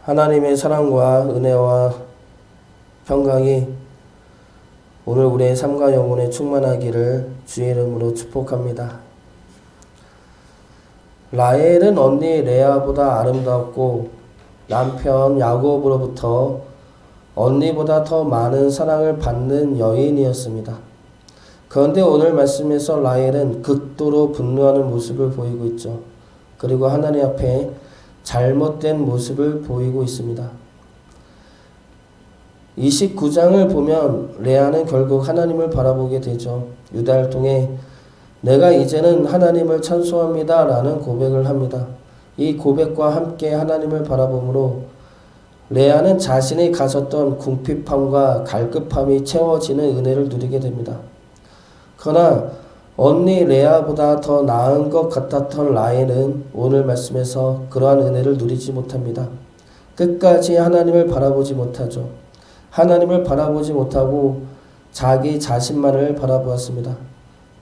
하나님의 사랑과 은혜와 평강이 오늘 우리의 삶과 영혼에 충만하기를 주의 이름으로 축복합니다. 라헬은 언니 레아보다 아름다웠고 남편 야곱으로부터 언니보다 더 많은 사랑을 받는 여인이었습니다. 그런데 오늘 말씀에서 라헬은 극도로 분노하는 모습을 보이고 있죠. 그리고 하나님 앞에 잘못된 모습을 보이고 있습니다. 29장을 보면 레아는 결국 하나님을 바라보게 되죠. 유다를 통해 내가 이제는 하나님을 찬송합니다 라는 고백을 합니다. 이 고백과 함께 하나님을 바라보므로 레아는 자신이 가졌던 궁핍함과 갈급함이 채워지는 은혜를 누리게 됩니다. 그러나 언니 레아보다 더 나은 것 같았던 라헬은 오늘 말씀에서 그러한 은혜를 누리지 못합니다. 끝까지 하나님을 바라보지 못하죠. 하나님을 바라보지 못하고 자기 자신만을 바라보았습니다.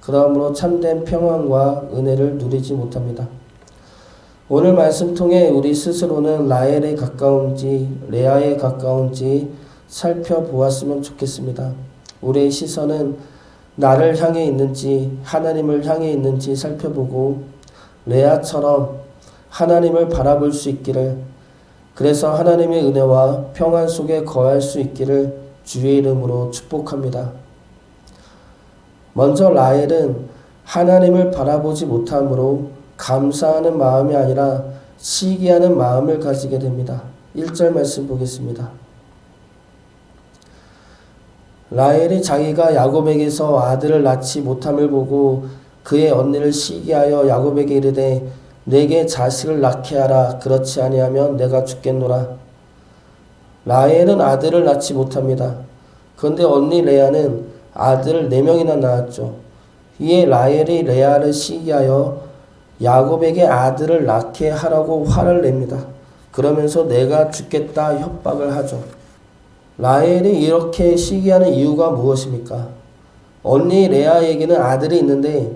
그러므로 참된 평안과 은혜를 누리지 못합니다. 오늘 말씀 통해 우리 스스로는 라헬에 가까운지 레아에 가까운지 살펴보았으면 좋겠습니다. 우리의 시선은 나를 향해 있는지 하나님을 향해 있는지 살펴보고 레아처럼 하나님을 바라볼 수 있기를, 그래서 하나님의 은혜와 평안 속에 거할 수 있기를 주의 이름으로 축복합니다. 먼저 라헬은 하나님을 바라보지 못함으로 감사하는 마음이 아니라 시기하는 마음을 가지게 됩니다. 1절 말씀 보겠습니다. 라헬이 자기가 야곱에게서 아들을 낳지 못함을 보고 그의 언니를 시기하여 야곱에게 이르되 내게 자식을 낳게 하라. 그렇지 아니하면 내가 죽겠노라. 라헬은 아들을 낳지 못합니다. 그런데 언니 레아는 아들을 4명이나 낳았죠. 이에 라헬이 레아를 시기하여 야곱에게 아들을 낳게 하라고 화를 냅니다. 그러면서 내가 죽겠다 협박을 하죠. 라헬이 이렇게 시기하는 이유가 무엇입니까? 언니 레아에게는 아들이 있는데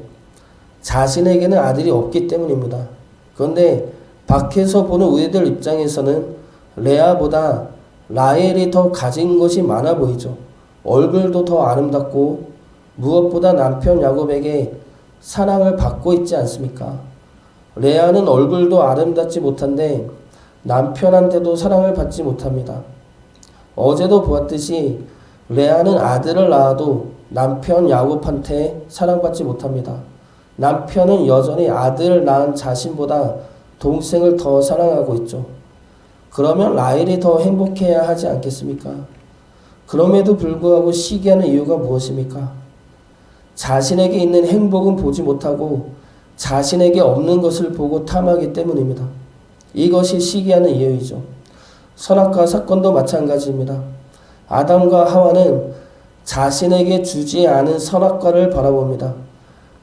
자신에게는 아들이 없기 때문입니다. 그런데 밖에서 보는 우리들 입장에서는 레아보다 라헬이 더 가진 것이 많아 보이죠. 얼굴도 더 아름답고 무엇보다 남편 야곱에게 사랑을 받고 있지 않습니까? 레아는 얼굴도 아름답지 못한데 남편한테도 사랑을 받지 못합니다. 어제도 보았듯이 레아는 아들을 낳아도 남편 야곱한테 사랑받지 못합니다. 남편은 여전히 아들을 낳은 자신보다 동생을 더 사랑하고 있죠. 그러면 라헬이 더 행복해야 하지 않겠습니까? 그럼에도 불구하고 시기하는 이유가 무엇입니까? 자신에게 있는 행복은 보지 못하고 자신에게 없는 것을 보고 탐하기 때문입니다. 이것이 시기하는 이유이죠. 선악과 사건도 마찬가지입니다. 아담과 하와는 자신에게 주지 않은 선악과를 바라봅니다.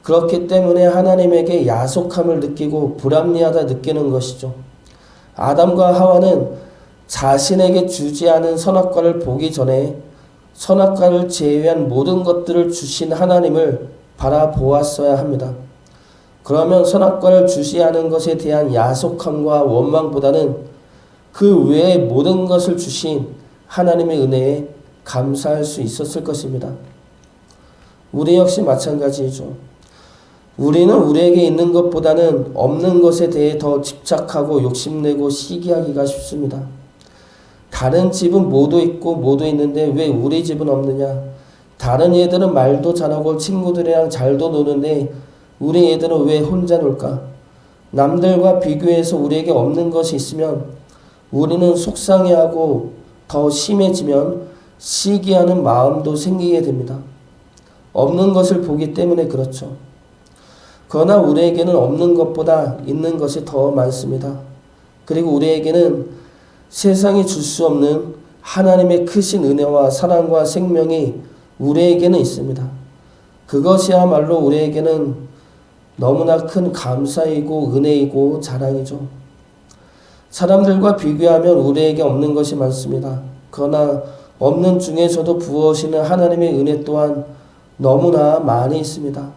그렇기 때문에 하나님에게 야속함을 느끼고 불합리하다 느끼는 것이죠. 아담과 하와는 자신에게 주지 않은 선악과를 보기 전에 선악과를 제외한 모든 것들을 주신 하나님을 바라보았어야 합니다. 그러면 선악과를 주지 않은 것에 대한 야속함과 원망보다는 그 외의 모든 것을 주신 하나님의 은혜에 감사할 수 있었을 것입니다. 우리 역시 마찬가지이죠. 우리는 우리에게 있는 것보다는 없는 것에 대해 더 집착하고 욕심내고 시기하기가 쉽습니다. 다른 집은 모두 있고 모두 있는데 왜 우리 집은 없느냐? 다른 애들은 말도 잘하고 친구들이랑 잘도 노는데 우리 애들은 왜 혼자 놀까? 남들과 비교해서 우리에게 없는 것이 있으면 우리는 속상해하고 더 심해지면 시기하는 마음도 생기게 됩니다. 없는 것을 보기 때문에 그렇죠. 그러나 우리에게는 없는 것보다 있는 것이 더 많습니다. 그리고 우리에게는 세상이 줄 수 없는 하나님의 크신 은혜와 사랑과 생명이 우리에게는 있습니다. 그것이야말로 우리에게는 너무나 큰 감사이고 은혜이고 자랑이죠. 사람들과 비교하면 우리에게 없는 것이 많습니다. 그러나 없는 중에서도 부어오시는 하나님의 은혜 또한 너무나 많이 있습니다.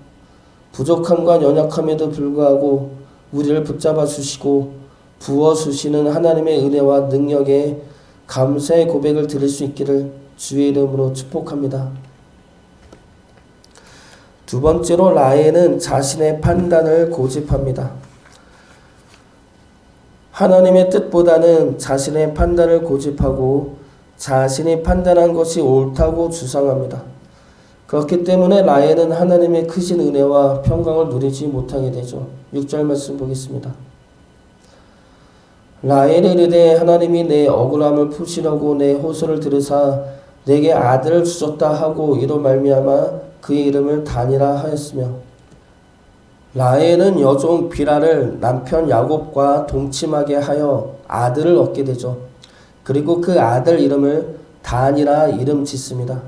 부족함과 연약함에도 불구하고 우리를 붙잡아 주시고 부어주시는 하나님의 은혜와 능력에 감사의 고백을 드릴 수 있기를 주의 이름으로 축복합니다. 두 번째로 라헬은 자신의 판단을 고집합니다. 하나님의 뜻보다는 자신의 판단을 고집하고 자신이 판단한 것이 옳다고 주장합니다. 그렇기 때문에 라헬은 하나님의 크신 은혜와 평강을 누리지 못하게 되죠. 6절 말씀 보겠습니다. 라헬이 이르되 하나님이 내 억울함을 푸시려고 내 호소를 들으사 내게 아들을 주셨다 하고 이로 말미암아 그의 이름을 단이라 하였으며, 라헬은 여종 비라를 남편 야곱과 동침하게 하여 아들을 얻게 되죠. 그리고 그 아들 이름을 단이라 이름 짓습니다.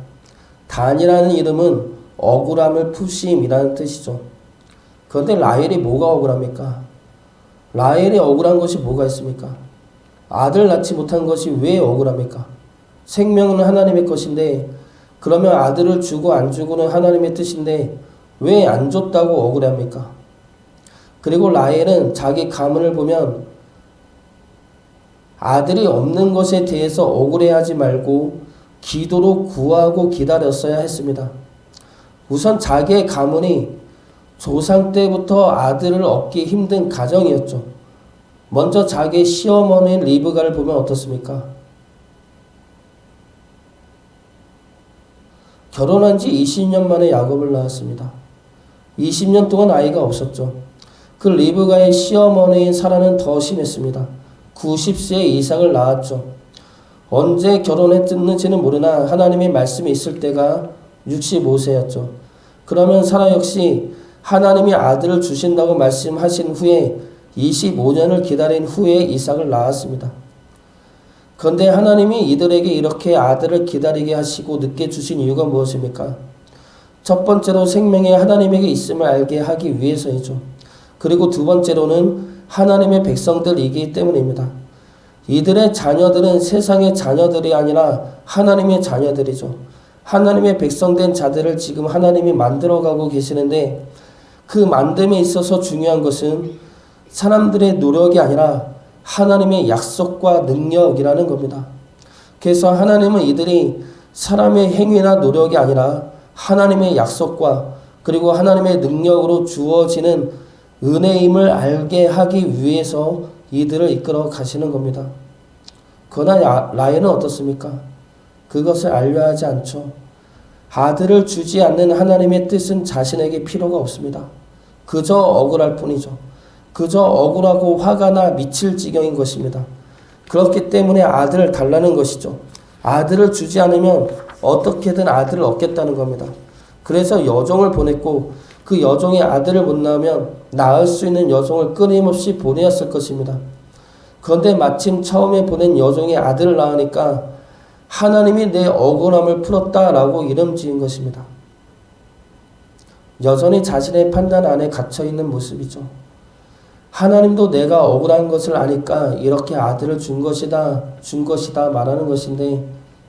단이라는 이름은 억울함을 푸심이라는 뜻이죠. 그런데 라헬이 뭐가 억울합니까? 라헬이 억울한 것이 뭐가 있습니까? 아들 낳지 못한 것이 왜 억울합니까? 생명은 하나님의 것인데, 그러면 아들을 주고 안 주고는 하나님의 뜻인데 왜 안 줬다고 억울합니까? 그리고 라헬은 자기 가문을 보면 아들이 없는 것에 대해서 억울해하지 말고 기도로 구하고 기다렸어야 했습니다. 우선 자기의 가문이 조상 때부터 아들을 얻기 힘든 가정이었죠. 먼저 자기의 시어머니인 리브가를 보면 어떻습니까? 결혼한 지 20년 만에 야곱을 낳았습니다. 20년 동안 아이가 없었죠. 그 리브가의 시어머니인 사라는 더 심했습니다. 90세에 이삭을 낳았죠. 언제 결혼했는지는 모르나 하나님의 말씀이 있을 때가 65세였죠. 그러면 사라 역시 하나님이 아들을 주신다고 말씀하신 후에 25년을 기다린 후에 이삭을 낳았습니다. 그런데 하나님이 이들에게 이렇게 아들을 기다리게 하시고 늦게 주신 이유가 무엇입니까? 첫 번째로 생명이 하나님에게 있음을 알게 하기 위해서이죠. 그리고 두 번째로는 하나님의 백성들이기 때문입니다. 이들의 자녀들은 세상의 자녀들이 아니라 하나님의 자녀들이죠. 하나님의 백성된 자들을 지금 하나님이 만들어가고 계시는데, 그 만듦에 있어서 중요한 것은 사람들의 노력이 아니라 하나님의 약속과 능력이라는 겁니다. 그래서 하나님은 이들이 사람의 행위나 노력이 아니라 하나님의 약속과 그리고 하나님의 능력으로 주어지는 은혜임을 알게 하기 위해서 이들을 이끌어 가시는 겁니다. 그러나 라헬은 어떻습니까? 그것을 알려 하지 않죠. 아들을 주지 않는 하나님의 뜻은 자신에게 필요가 없습니다. 그저 억울할 뿐이죠. 그저 억울하고 화가 나 미칠 지경인 것입니다. 그렇기 때문에 아들을 달라는 것이죠. 아들을 주지 않으면 어떻게든 아들을 얻겠다는 겁니다. 그래서 여종을 보냈고, 그 여종이 아들을 못 낳으면 낳을 수 있는 여종을 끊임없이 보내었을 것입니다. 그런데 마침 처음에 보낸 여종이 아들을 낳으니까 하나님이 내 억울함을 풀었다라고 이름 지은 것입니다. 여전히 자신의 판단 안에 갇혀있는 모습이죠. 하나님도 내가 억울한 것을 아니까 이렇게 아들을 준 것이다 말하는 것인데,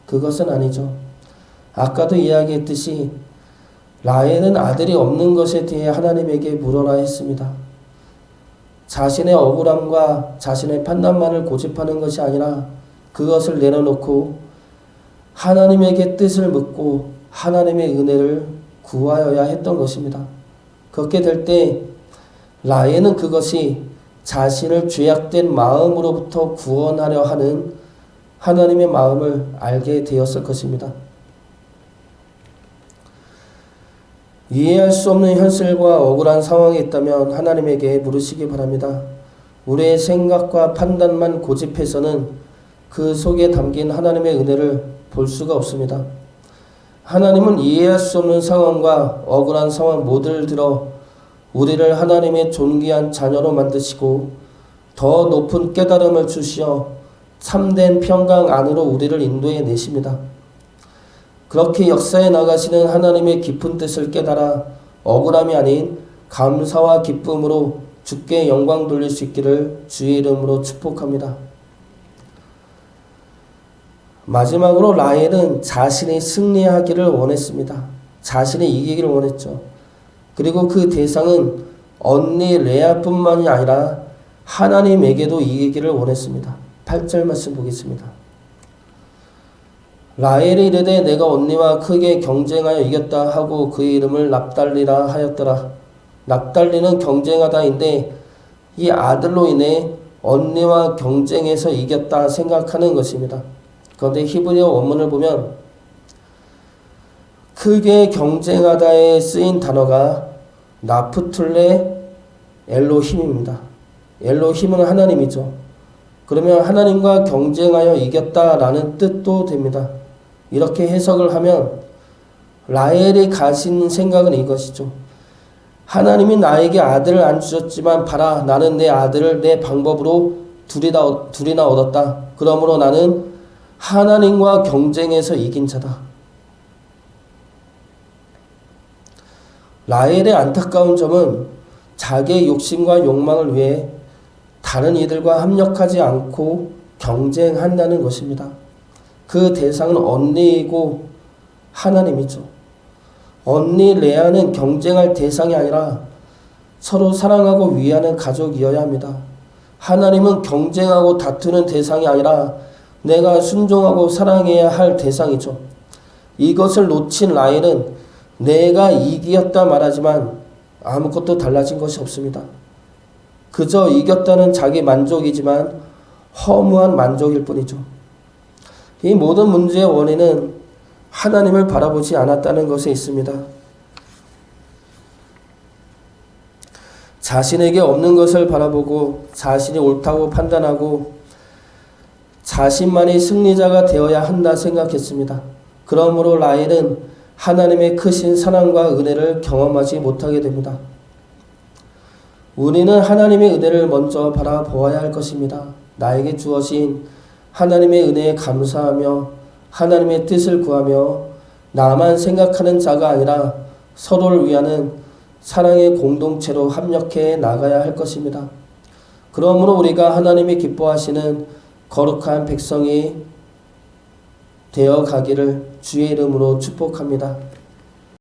그것은 아니죠. 아까도 이야기했듯이 라헬은 아들이 없는 것에 대해 하나님에게 물어라 했습니다. 자신의 억울함과 자신의 판단만을 고집하는 것이 아니라 그것을 내려놓고 하나님에게 뜻을 묻고 하나님의 은혜를 구하여야 했던 것입니다. 그렇게 될 때 라헬은 그것이 자신을 죄악된 마음으로부터 구원하려 하는 하나님의 마음을 알게 되었을 것입니다. 이해할 수 없는 현실과 억울한 상황이 있다면 하나님에게 물으시기 바랍니다. 우리의 생각과 판단만 고집해서는 그 속에 담긴 하나님의 은혜를 볼 수가 없습니다. 하나님은 이해할 수 없는 상황과 억울한 상황 모두를 들어 우리를 하나님의 존귀한 자녀로 만드시고 더 높은 깨달음을 주시어 참된 평강 안으로 우리를 인도해 내십니다. 그렇게 역사에 나가시는 하나님의 깊은 뜻을 깨달아 억울함이 아닌 감사와 기쁨으로 주께 영광 돌릴 수 있기를 주의 이름으로 축복합니다. 마지막으로 라헬은 자신이 승리하기를 원했습니다. 자신이 이기기를 원했죠. 그리고 그 대상은 언니 레아뿐만이 아니라 하나님에게도 이기기를 원했습니다. 8절 말씀 보겠습니다. 라헬이 이르되 내가 언니와 크게 경쟁하여 이겼다 하고 그의 이름을 납달리라 하였더라. 납달리는 경쟁하다인데 이 아들로 인해 언니와 경쟁해서 이겼다 생각하는 것입니다. 그런데 히브리어 원문을 보면 크게 경쟁하다에 쓰인 단어가 나프툴레 엘로힘입니다. 엘로힘은 하나님이죠. 그러면 하나님과 경쟁하여 이겼다라는 뜻도 됩니다. 이렇게 해석을 하면 라헬이 가진 생각은 이것이죠. 하나님이 나에게 아들을 안 주셨지만 봐라, 나는 내 아들을 내 방법으로 둘이나 얻었다. 그러므로 나는 하나님과 경쟁해서 이긴 자다. 라헬의 안타까운 점은 자기의 욕심과 욕망을 위해 다른 이들과 합력하지 않고 경쟁한다는 것입니다. 그 대상은 언니이고 하나님이죠. 언니 레아는 경쟁할 대상이 아니라 서로 사랑하고 위하는 가족이어야 합니다. 하나님은 경쟁하고 다투는 대상이 아니라 내가 순종하고 사랑해야 할 대상이죠. 이것을 놓친 라헬은 내가 이기었다 말하지만 아무것도 달라진 것이 없습니다. 그저 이겼다는 자기 만족이지만 허무한 만족일 뿐이죠. 이 모든 문제의 원인은 하나님을 바라보지 않았다는 것에 있습니다. 자신에게 없는 것을 바라보고 자신이 옳다고 판단하고 자신만이 승리자가 되어야 한다 생각했습니다. 그러므로 라헬은 하나님의 크신 사랑과 은혜를 경험하지 못하게 됩니다. 우리는 하나님의 은혜를 먼저 바라보아야 할 것입니다. 나에게 주어진 하나님의 은혜에 감사하며 하나님의 뜻을 구하며 나만 생각하는 자가 아니라 서로를 위하는 사랑의 공동체로 합력해 나가야 할 것입니다. 그러므로 우리가 하나님이 기뻐하시는 거룩한 백성이 되어 가기를 주의 이름으로 축복합니다.